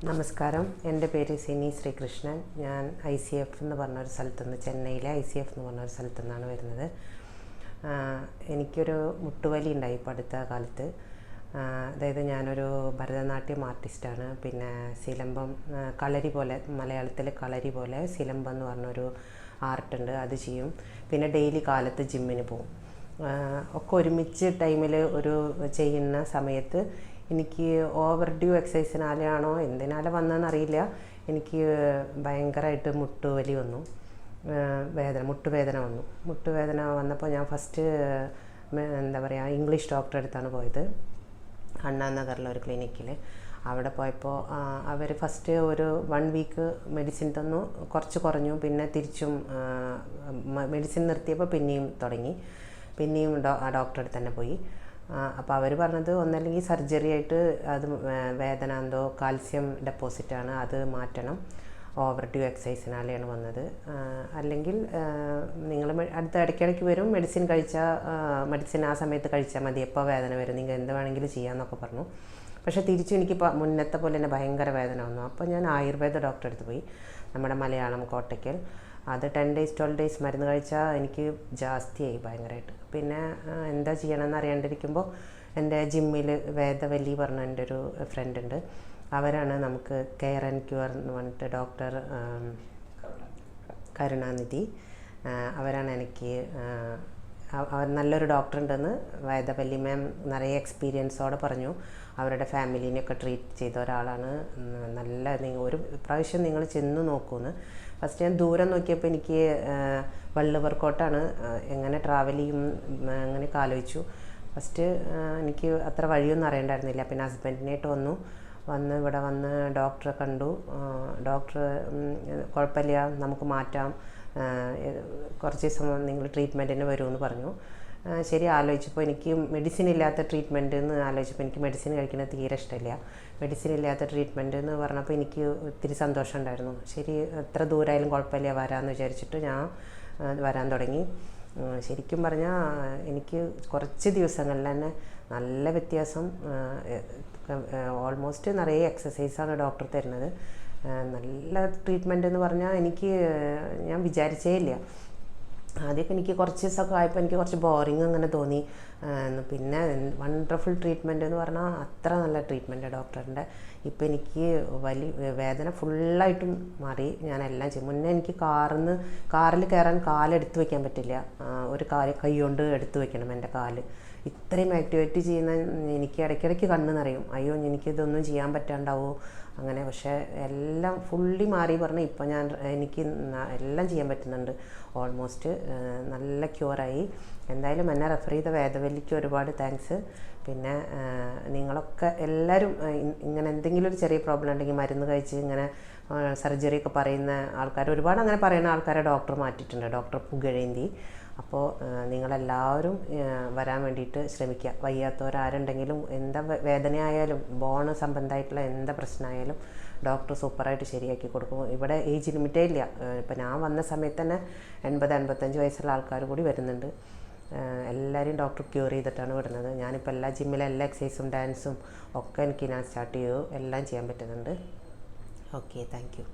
നമസ്കാരം, എൻ്റെ പേര് സിനി ശ്രീകൃഷ്ണൻ. ഞാൻ ICF എന്ന് പറഞ്ഞൊരു സ്ഥലത്തുനിന്ന്, ചെന്നൈയിലെ ICF എന്ന് പറഞ്ഞൊരു സ്ഥലത്തു നിന്നാണ് വരുന്നത്. എനിക്കൊരു മുട്ടുവലി ഉണ്ടായി ഇപ്പോൾ അടുത്ത കാലത്ത്. അതായത് ഞാനൊരു ഭരതനാട്യം ആർട്ടിസ്റ്റാണ്. പിന്നെ സിലമ്പം, കളരി പോലെ, മലയാളത്തിൽ കളരി പോലെ സിലമ്പം എന്ന് പറഞ്ഞൊരു ആർട്ടുണ്ട്, അത് ചെയ്യും. പിന്നെ ഡെയിലി കാലത്ത് ജിമ്മിന് പോകും. ഒക്കെ ഒരുമിച്ച് ടൈമിൽ ഒരു ചെയ്യുന്ന സമയത്ത് എനിക്ക് ഓവർ ഡ്യൂ എക്സസൈസിനാലാണോ എന്തിനാലും വന്നതെന്നറിയില്ല, എനിക്ക് ഭയങ്കരമായിട്ട് മുട്ടുവലി വന്നു, മുട്ടുവേദന വന്നു. മുട്ടുവേദന വന്നപ്പോൾ ഞാൻ ഫസ്റ്റ് എന്താ പറയുക, ഇംഗ്ലീഷ് ഡോക്ടറെ അടുത്താണ് പോയത്, അണ്ണാ നഗറിലൊരു ക്ലിനിക്കിൽ. അവിടെ പോയപ്പോൾ അവർ ഫസ്റ്റ് ഒരു 1 വീക്ക് മെഡിസിൻ തന്നു, കുറച്ച് കുറഞ്ഞു. പിന്നെ തിരിച്ചും മെഡിസിൻ നിർത്തിയപ്പോൾ പിന്നെയും തുടങ്ങി. പിന്നെയും ഡോക്ടറെ അടുത്ത് തന്നെ പോയി. അപ്പോൾ അവർ പറഞ്ഞത് ഒന്നല്ലെങ്കിൽ സർജറി ആയിട്ട് അത് വേദന എന്തോ കാൽസ്യം ഡെപ്പോസിറ്റാണ്, അത് മാറ്റണം, ഓവർ ഡ്യൂ എക്സസൈസിനാലെയാണ് വന്നത്. അല്ലെങ്കിൽ നിങ്ങൾ ഇടയ്ക്കിടയ്ക്ക് വരും, മെഡിസിൻ കഴിച്ചാൽ മെഡിസിൻ ആ സമയത്ത് കഴിച്ചാൽ മതി, എപ്പോൾ വേദന വരും, നിങ്ങൾ എന്ത് വേണമെങ്കിലും ചെയ്യാമെന്നൊക്കെ പറഞ്ഞു. പക്ഷേ തിരിച്ചും എനിക്ക് മുന്നത്തെ പോലെ തന്നെ ഭയങ്കര വേദന വന്നു. അപ്പോൾ ഞാൻ ആയുർവേദ ഡോക്ടറെ അടുത്ത് പോയി, നമ്മുടെ മലയാളം കോട്ടയ്ക്കൽ. അത് 10 days 12 days മരുന്ന് കഴിച്ചാൽ എനിക്ക് ജാസ്തിയായി ഭയങ്കരമായിട്ട്. പിന്നെ എന്താ ചെയ്യണമെന്ന് അറിയാണ്ടിരിക്കുമ്പോൾ എൻ്റെ ജിമ്മിൽ വേദവല്ലി പറഞ്ഞ എൻ്റെ ഒരു ഫ്രണ്ട് ഉണ്ട്, അവരാണ് നമുക്ക് കെയർ ആൻഡ് ക്യൂർ എന്ന് പറഞ്ഞിട്ട് ഡോക്ടർ കരുണാനിധി, അവരാണ് എനിക്ക് നല്ലൊരു ഡോക്ടർ ഉണ്ടെന്ന് വേദവല്ലി മാം നിറയെ എക്സ്പീരിയൻസോടെ പറഞ്ഞു. അവരുടെ ഫാമിലീനെയൊക്കെ ട്രീറ്റ് ചെയ്ത ഒരാളാണ്. ഒരു പ്രാവശ്യം നിങ്ങൾ ചെന്ന് നോക്കൂന്ന്. ഫസ്റ്റ് ഞാൻ ദൂരം നോക്കിയപ്പോൾ എനിക്ക് വള്ളുവർക്കോട്ടാണ്, എങ്ങനെ ട്രാവൽ ചെയ്യും അങ്ങനെയൊക്കെ ആലോചിച്ചു. ഫസ്റ്റ് എനിക്ക് അത്ര വഴിയൊന്നും അറിയണ്ടായിരുന്നില്ല. പിന്നെ ഹസ്ബൻഡിനായിട്ട് വന്ന് ഇവിടെ വന്ന് ഡോക്ടറെ കണ്ടു. ഡോക്ടർ കുഴപ്പമില്ല, നമുക്ക് മാറ്റാം, കുറച്ച് ദിവസം നിങ്ങൾ ട്രീറ്റ്മെൻറ്റിന് വരുമെന്ന് പറഞ്ഞു. ശരി, ആലോചിച്ചപ്പോൾ എനിക്ക് മെഡിസിൻ ഇല്ലാത്ത ട്രീറ്റ്മെൻറ്റ് എന്ന് ആലോചിച്ചപ്പോൾ എനിക്ക് മെഡിസിൻ കഴിക്കുന്നത് തീരെ ഇഷ്ടമില്ല. മെഡിസിൻ ഇല്ലാത്ത ട്രീറ്റ്മെൻറ്റ് എന്ന് പറഞ്ഞപ്പോൾ എനിക്ക് ഒത്തിരി സന്തോഷം ഉണ്ടായിരുന്നു. ശരി, എത്ര ദൂരമായാലും കുഴപ്പമില്ല, വരാമെന്ന് വിചാരിച്ചിട്ട് ഞാൻ വരാൻ തുടങ്ങി. ശരിക്കും പറഞ്ഞാൽ എനിക്ക് കുറച്ച് ദിവസങ്ങളിൽ തന്നെ നല്ല വ്യത്യാസം. ഓൾമോസ്റ്റ് നിറയെ എക്സസൈസാണ് ഡോക്ടർ തരുന്നത്. നല്ല ട്രീറ്റ്മെൻറ്റ് എന്ന് പറഞ്ഞാൽ ഞാൻ വിചാരിച്ചേ ഇല്ല. ആദ്യമൊക്കെ എനിക്ക് കുറച്ച് ദിവസമൊക്കെ ആയപ്പോൾ എനിക്ക് കുറച്ച് ബോറിങ് അങ്ങനെ തോന്നി. പിന്നെ വണ്ടർഫുൾ ട്രീറ്റ്മെൻറ്റ് എന്ന് പറഞ്ഞാൽ അത്ര നല്ല ട്രീറ്റ്മെൻറ്റ് ഡോക്ടറിൻ്റെ. ഇപ്പം എനിക്ക് വേദന ഫുള്ളായിട്ടും മാറി. ഞാനെല്ലാം ചെയ്യും. മുന്നേ എനിക്ക് കാറിൽ കയറാൻ കാലെടുത്ത് വയ്ക്കാൻ പറ്റില്ല, ഒരു കൈ കൊണ്ട് എടുത്ത് വയ്ക്കണം എൻ്റെ കാല്. ഇത്രയും ആക്ടിവിറ്റി ചെയ്യുന്ന എനിക്ക് ഇടയ്ക്കിടയ്ക്ക് കണ്ണ് നിറയും, അയ്യോ എനിക്കിതൊന്നും ചെയ്യാൻ പറ്റാണ്ടാവോ അങ്ങനെ. പക്ഷേ എല്ലാം ഫുള്ളി മാറി പറഞ്ഞ് ഇപ്പം എനിക്ക് എല്ലാം ചെയ്യാൻ പറ്റുന്നുണ്ട്. ഓൾമോസ്റ്റ് നല്ല ക്യൂറായി. എന്തായാലും എന്നെ റെഫർ ചെയ്ത വേദവല്ലിക്ക് ഒരുപാട് താങ്ക്സ്. പിന്നെ നിങ്ങളൊക്കെ എല്ലാവരും ഇങ്ങനെ എന്തെങ്കിലും ഒരു ചെറിയ പ്രോബ്ലം ഉണ്ടെങ്കിൽ മരുന്ന് കഴിച്ച് ഇങ്ങനെ സർജറി ഒക്കെ പറയുന്ന ആൾക്കാർ, ഒരുപാട് അങ്ങനെ പറയുന്ന ആൾക്കാരെ ഡോക്ടർ മാറ്റിയിട്ടുണ്ട്, ഡോക്ടർ പുകഴേന്തി. അപ്പോൾ നിങ്ങളെല്ലാവരും വരാൻ വേണ്ടിയിട്ട് ശ്രമിക്കുക. വയ്യാത്തവരാരുണ്ടെങ്കിലും, എന്താ വേദനയായാലും ബോൺ സംബന്ധമായിട്ടുള്ള എന്താ പ്രശ്നമായാലും ഡോക്ടർ സൂപ്പറായിട്ട് ശരിയാക്കി കൊടുക്കും. ഇവിടെ ഏജ് ലിമിറ്റേ ഇല്ല. ഇപ്പം ഞാൻ വന്ന സമയത്ത് തന്നെ 80-85 വയസ്സുള്ള ആൾക്കാർ കൂടി വരുന്നുണ്ട്. എല്ലാവരെയും ഡോക്ടർ ക്യൂർ ചെയ്തിട്ടാണ് വിടുന്നത്. ഞാനിപ്പോൾ എല്ലാ ജിമ്മിലെ എല്ലാ എക്സസൈസും ഡാൻസും ഒക്കെ ഞാൻ സ്റ്റാർട്ട് ചെയ്തു, എല്ലാം ചെയ്യാൻ പറ്റുന്നുണ്ട്. Okay, thank you.